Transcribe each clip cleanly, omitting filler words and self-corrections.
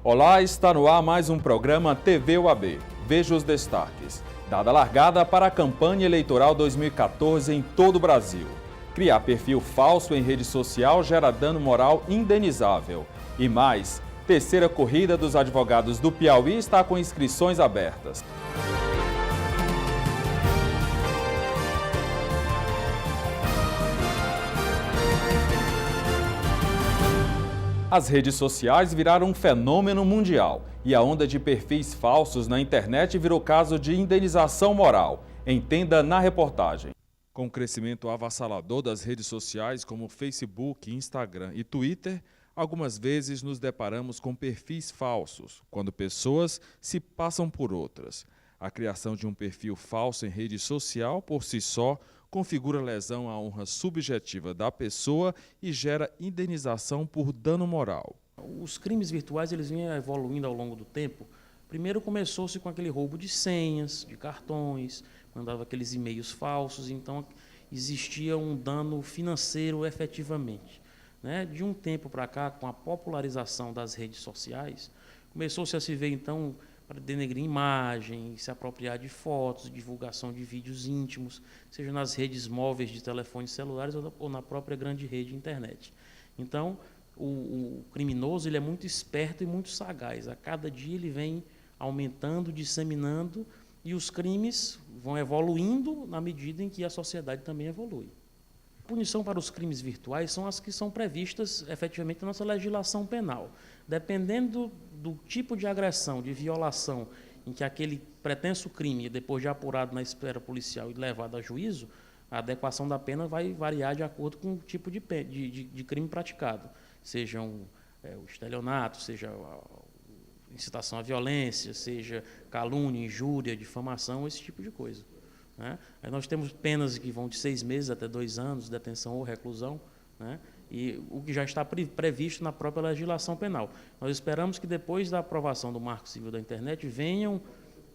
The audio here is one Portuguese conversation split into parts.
Olá, está no ar mais um programa TV UAB. Veja os destaques. Dada a largada para a campanha eleitoral 2014 em todo o Brasil. Criar perfil falso em rede social gera dano moral indenizável. E mais, terceira corrida dos advogados do Piauí está com inscrições abertas. As redes sociais viraram um fenômeno mundial e a onda de perfis falsos na internet virou caso de indenização moral. Entenda na reportagem. Com o crescimento avassalador das redes sociais como Facebook, Instagram e Twitter, algumas vezes nos deparamos com perfis falsos, quando pessoas se passam por outras. A criação de um perfil falso em rede social, por si só, configura lesão à honra subjetiva da pessoa e gera indenização por dano moral. Os crimes virtuais eles vêm evoluindo ao longo do tempo. Primeiro começou-se com aquele roubo de senhas, de cartões, mandava aqueles e-mails falsos, então existia um dano financeiro efetivamente. De um tempo para cá, com a popularização das redes sociais, começou-se a se ver então para denegrir imagem, se apropriar de fotos, divulgação de vídeos íntimos, seja nas redes móveis de telefones celulares ou na própria grande rede de internet. Então, o criminoso ele é muito esperto e muito sagaz. A cada dia ele vem aumentando, disseminando, e os crimes vão evoluindo na medida em que a sociedade também evolui. A punição para os crimes virtuais são as que são previstas efetivamente na nossa legislação penal. Dependendo do tipo de agressão, de violação, em que aquele pretenso crime, depois de apurado na esfera policial e levado a juízo, a adequação da pena vai variar de acordo com o tipo de crime praticado, seja o estelionato, seja a incitação à violência, seja calúnia, injúria, difamação, esse tipo de coisa. Aí nós temos penas que vão de 6 meses até 2 anos, detenção ou reclusão, e o que já está previsto na própria legislação penal. Nós esperamos que depois da aprovação do Marco Civil da Internet venham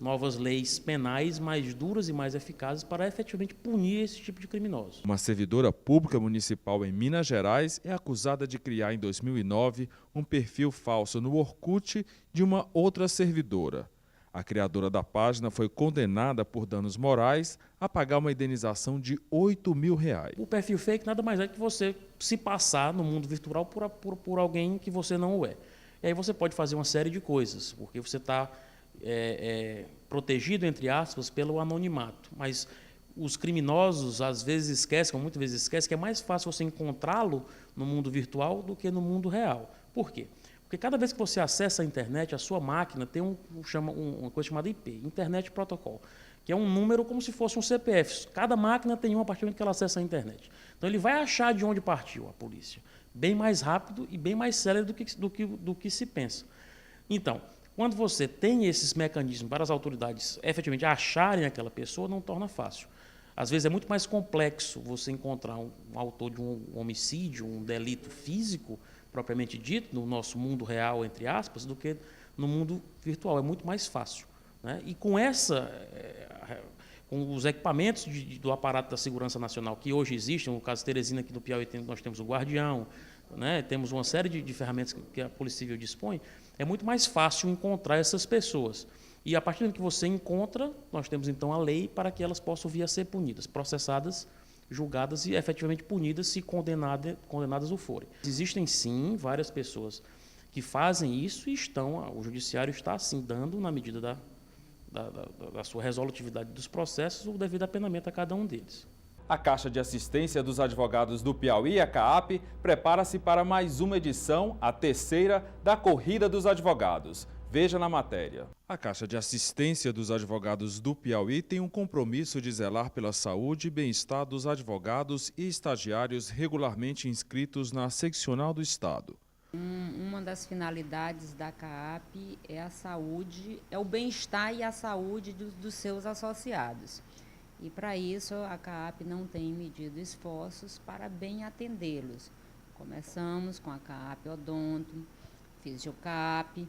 novas leis penais mais duras e mais eficazes para efetivamente punir esse tipo de criminosos. Uma servidora pública municipal em Minas Gerais é acusada de criar em 2009 um perfil falso no Orkut de uma outra servidora. A criadora da página foi condenada por danos morais a pagar uma indenização de R$8 mil. O perfil fake nada mais é que você se passar no mundo virtual por alguém que você não é. E aí você pode fazer uma série de coisas, porque você está protegido, entre aspas, pelo anonimato. Mas os criminosos, às vezes esquecem, ou muitas vezes esquecem, que é mais fácil você encontrá-lo no mundo virtual do que no mundo real. Por quê? Porque cada vez que você acessa a internet, a sua máquina tem uma coisa chamada IP, Internet Protocol, que é um número como se fosse um CPF. Cada máquina tem um a partir do momento que ela acessa a internet. Então ele vai achar de onde partiu a polícia, bem mais rápido e bem mais célere do que se pensa. Então, quando você tem esses mecanismos para as autoridades efetivamente acharem aquela pessoa, não torna fácil. Às vezes é muito mais complexo você encontrar um autor de um homicídio, um delito físico, propriamente dito, no nosso mundo real, entre aspas, do que no mundo virtual. É muito mais fácil. E com com os equipamentos do aparato da Segurança Nacional que hoje existem, no caso de Teresina, aqui do Piauí, nós temos o Guardião, temos uma série de ferramentas que a Polícia Civil dispõe, é muito mais fácil encontrar essas pessoas. E a partir do que você encontra, nós temos então a lei para que elas possam vir a ser punidas, processadas, julgadas e efetivamente punidas se condenadas o forem. Existem sim várias pessoas que fazem isso e o judiciário está assim dando, na medida da sua resolutividade dos processos, o devido apenamento a cada um deles. A Caixa de Assistência dos Advogados do Piauí, a CAAP, prepara-se para mais uma edição, a terceira, da Corrida dos Advogados. Veja na matéria. A Caixa de Assistência dos Advogados do Piauí tem um compromisso de zelar pela saúde e bem-estar dos advogados e estagiários regularmente inscritos na seccional do Estado. Uma das finalidades da CAAP é a saúde, é o bem-estar e a saúde dos seus associados. E para isso a CAAP não tem medido esforços para bem atendê-los. Começamos com a CAAP Odonto, Fisiocap,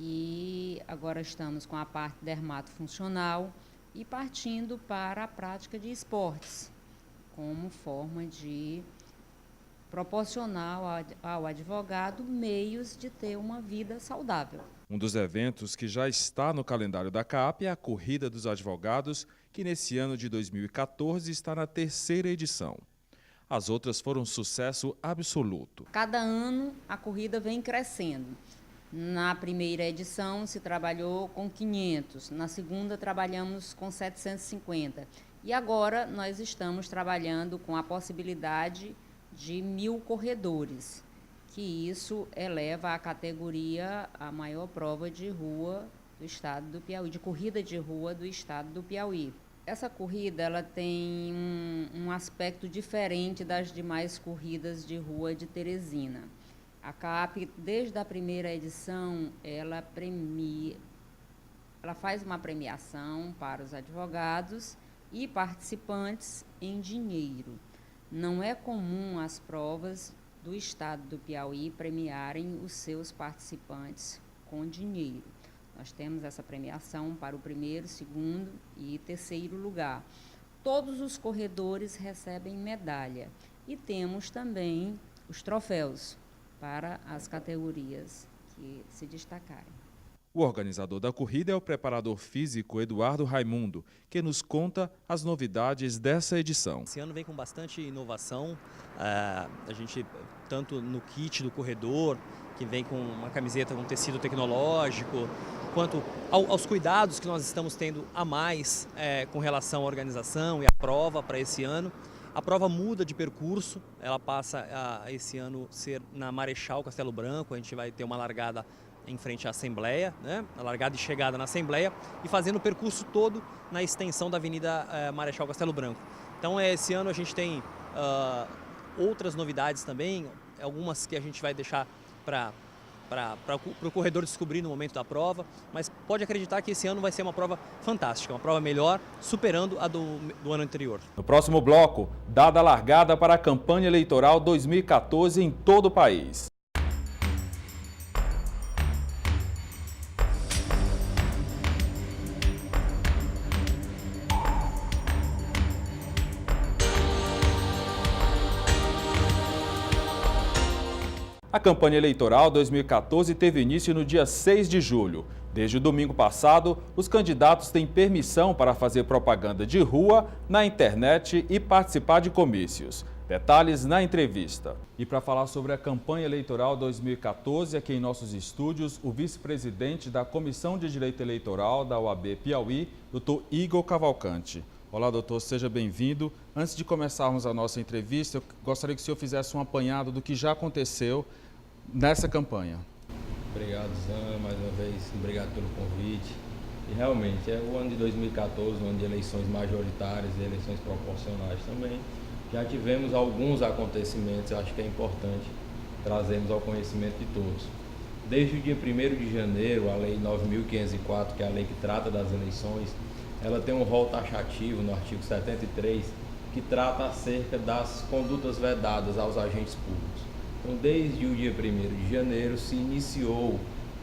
e agora estamos com a parte dermatofuncional e partindo para a prática de esportes, como forma de proporcionar ao advogado meios de ter uma vida saudável. Um dos eventos que já está no calendário da CAAP é a Corrida dos Advogados, que nesse ano de 2014 está na 3ª edição. As outras foram um sucesso absoluto. Cada ano a corrida vem crescendo. Na primeira edição se trabalhou com 500, na segunda trabalhamos com 750 e agora nós estamos trabalhando com a possibilidade de 1000 corredores, que isso eleva a categoria a maior prova de rua do estado do Piauí, de corrida de rua do estado do Piauí. Essa corrida ela tem um aspecto diferente das demais corridas de rua de Teresina. A CAAP, desde a primeira edição, ela faz uma premiação para os advogados e participantes em dinheiro. Não é comum as provas do estado do Piauí premiarem os seus participantes com dinheiro. Nós temos essa premiação para o 1º, 2º e 3º lugar. Todos os corredores recebem medalha e temos também os troféus para as categorias que se destacarem. O organizador da corrida é o preparador físico Eduardo Raimundo, que nos conta as novidades dessa edição. Esse ano vem com bastante inovação, a gente tanto no kit do corredor, que vem com uma camiseta com tecido tecnológico, quanto aos cuidados que nós estamos tendo a mais com relação à organização e à prova para esse ano. A prova muda de percurso, ela passa a esse ano ser na Marechal Castelo Branco, a gente vai ter uma largada em frente à Assembleia, né? A largada e chegada na Assembleia e fazendo o percurso todo na extensão da Avenida Marechal Castelo Branco. Então esse ano a gente tem outras novidades também, algumas que a gente vai deixar para o corredor descobrir no momento da prova, mas pode acreditar que esse ano vai ser uma prova fantástica, uma prova melhor, superando a do ano anterior. No próximo bloco, dada a largada para a campanha eleitoral 2014 em todo o país. A campanha eleitoral 2014 teve início no dia 6 de julho. Desde o domingo passado, os candidatos têm permissão para fazer propaganda de rua, na internet e participar de comícios. Detalhes na entrevista. E para falar sobre a campanha eleitoral 2014, aqui em nossos estúdios, o vice-presidente da Comissão de Direito Eleitoral da OAB Piauí, Dr. Igor Cavalcante. Olá, doutor, seja bem-vindo. Antes de começarmos a nossa entrevista, eu gostaria que o senhor fizesse um apanhado do que já aconteceu nessa campanha. Obrigado, Zan, mais uma vez, obrigado pelo convite. E realmente é o ano de 2014, um ano de eleições majoritárias e eleições proporcionais também. Já tivemos alguns acontecimentos, eu acho que é importante trazermos ao conhecimento de todos. Desde o dia 1º de janeiro, a Lei 9.504, que é a lei que trata das eleições, ela tem um rol taxativo no artigo 73, que trata acerca das condutas vedadas aos agentes públicos. Então, desde o dia 1º de janeiro, se iniciou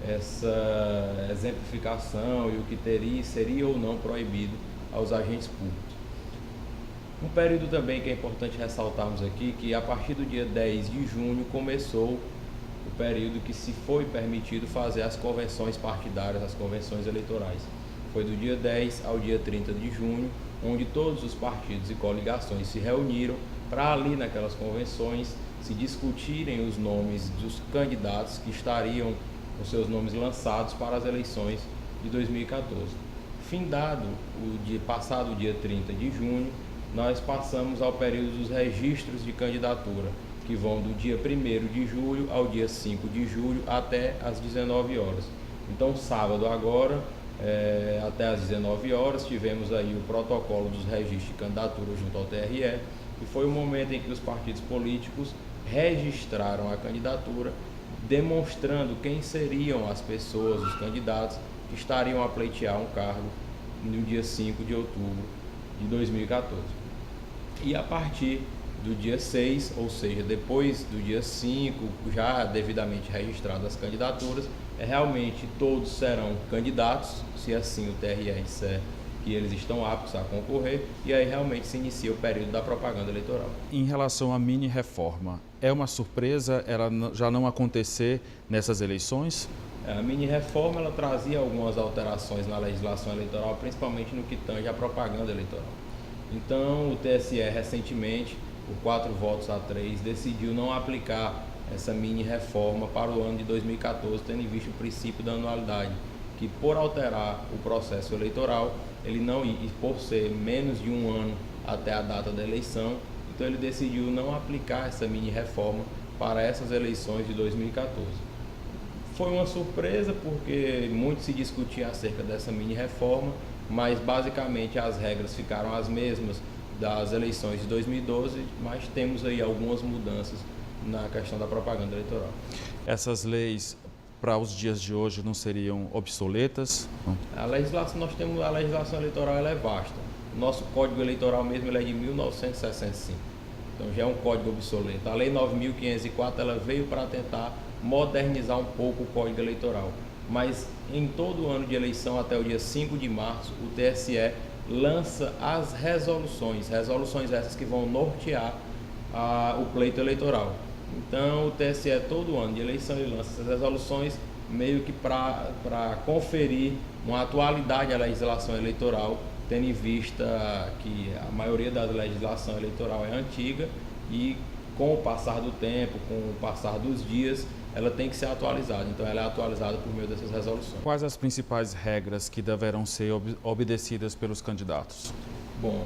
essa exemplificação e o que seria ou não proibido aos agentes públicos. Um período também que é importante ressaltarmos aqui, que a partir do dia 10 de junho começou o período que se foi permitido fazer as convenções partidárias, as convenções eleitorais. Foi do dia 10 ao dia 30 de junho, onde todos os partidos e coligações se reuniram para ali naquelas convenções se discutirem os nomes dos candidatos que estariam com seus nomes lançados para as eleições de 2014. Passado o dia 30 de junho, nós passamos ao período dos registros de candidatura, que vão do dia 1º de julho ao dia 5 de julho até às 19 horas. Então, sábado agora, até às 19 horas, tivemos aí o protocolo dos registros de candidatura junto ao TRE, e foi o momento em que os partidos políticos registraram a candidatura, demonstrando quem seriam as pessoas, os candidatos, que estariam a pleitear um cargo no dia 5 de outubro de 2014. E a partir do dia 6, ou seja, depois do dia 5, já devidamente registradas as candidaturas, realmente todos serão candidatos, se assim o TRE disser que eles estão aptos a concorrer, e aí realmente se inicia o período da propaganda eleitoral. Em relação à mini-reforma, é uma surpresa ela já não acontecer nessas eleições? A mini-reforma ela trazia algumas alterações na legislação eleitoral, principalmente no que tange à propaganda eleitoral. Então, o TSE recentemente, por 4 votos a 3, decidiu não aplicar essa mini-reforma para o ano de 2014, tendo em vista o princípio da anualidade, que por alterar o processo eleitoral, ele não, e por ser menos de um ano até a data da eleição, então ele decidiu não aplicar essa mini-reforma para essas eleições de 2014. Foi uma surpresa porque muito se discutia acerca dessa mini-reforma, mas basicamente as regras ficaram as mesmas das eleições de 2012, mas temos aí algumas mudanças na questão da propaganda eleitoral. Essas leis para os dias de hoje não seriam obsoletas? A legislação, nós temos a legislação eleitoral, ela é vasta. O nosso Código Eleitoral mesmo ele é de 1965, então já é um código obsoleto. A Lei 9.504 ela veio para tentar modernizar um pouco o Código Eleitoral, mas em todo ano de eleição até o dia 5 de março, o TSE lança as resoluções essas que vão nortear o pleito eleitoral. Então o TSE todo ano de eleição ele lança essas resoluções meio que para conferir uma atualidade à legislação eleitoral, tendo em vista que a maioria da legislação eleitoral é antiga e com o passar do tempo, com o passar dos dias, ela tem que ser atualizada. Então ela é atualizada por meio dessas resoluções. Quais as principais regras que deverão ser obedecidas pelos candidatos? Bom,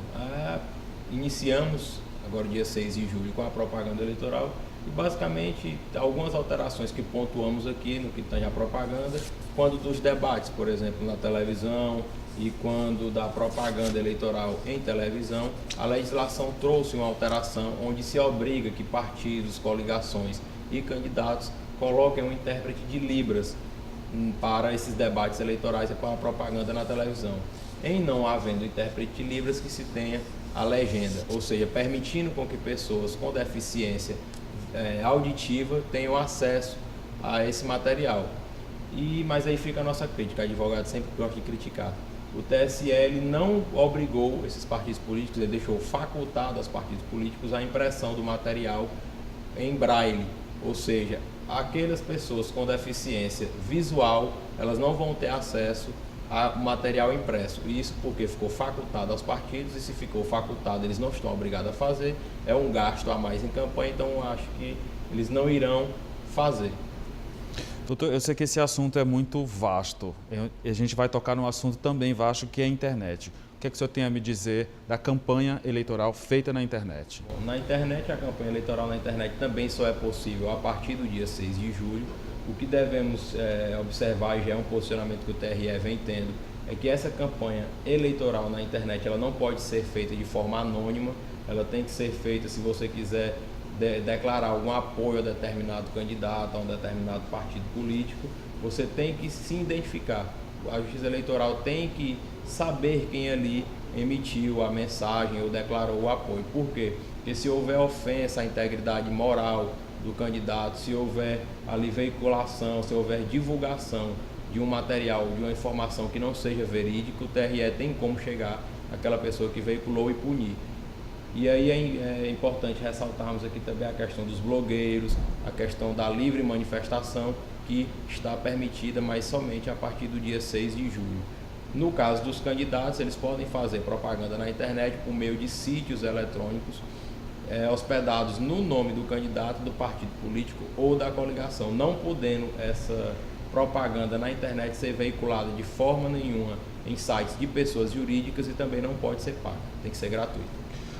iniciamos agora dia 6 de julho com a propaganda eleitoral e basicamente algumas alterações que pontuamos aqui no que tange a propaganda, quando dos debates, por exemplo, na televisão e quando da propaganda eleitoral em televisão, a legislação trouxe uma alteração onde se obriga que partidos, coligações e candidatos coloquem um intérprete de Libras para esses debates eleitorais e para a propaganda na televisão. Em não havendo intérprete de Libras, que se tenha a legenda, ou seja, permitindo com que pessoas com deficiência auditiva tenham acesso a esse material. Mas aí fica a nossa crítica, o advogado sempre gosta de criticar. O TSE ele não obrigou esses partidos políticos, ele deixou facultado aos partidos políticos a impressão do material em braille, ou seja, aquelas pessoas com deficiência visual, elas não vão ter acesso a material impresso. E isso porque ficou facultado aos partidos, e se ficou facultado, eles não estão obrigados a fazer, é um gasto a mais em campanha, então eu acho que eles não irão fazer. Doutor, eu sei que esse assunto é muito vasto, e a gente vai tocar num assunto também vasto, que é a internet. O que é que o senhor tem a me dizer da campanha eleitoral feita na internet? Bom, na internet, a campanha eleitoral na internet também só é possível a partir do dia 6 de julho. O que devemos observar, e já é um posicionamento que o TRE vem tendo, é que essa campanha eleitoral na internet ela não pode ser feita de forma anônima, ela tem que ser feita, se você quiser declarar algum apoio a determinado candidato, a um determinado partido político, você tem que se identificar. A Justiça Eleitoral tem que saber quem ali emitiu a mensagem ou declarou o apoio. Por quê? Porque se houver ofensa à integridade moral do candidato, se houver ali veiculação, se houver divulgação de um material, de uma informação que não seja verídica, o TRE tem como chegar àquela pessoa que veiculou e punir. E aí é importante ressaltarmos aqui também a questão dos blogueiros, a questão da livre manifestação, que está permitida, mas somente a partir do dia 6 de julho. No caso dos candidatos, eles podem fazer propaganda na internet por meio de sítios eletrônicos hospedados no nome do candidato, do partido político ou da coligação, não podendo essa propaganda na internet ser veiculada de forma nenhuma em sites de pessoas jurídicas e também não pode ser paga, tem que ser gratuito.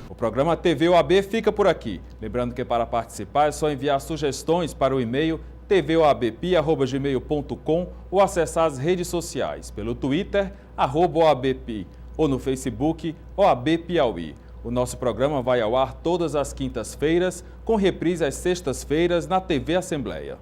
O programa TV OAB fica por aqui. Lembrando que para participar é só enviar sugestões para o e-mail tvoabpi@gmail.com ou acessar as redes sociais pelo Twitter, @OABpi, ou no Facebook, OAB Piauí. O nosso programa vai ao ar todas as quintas-feiras, com reprise às sextas-feiras na TV Assembleia.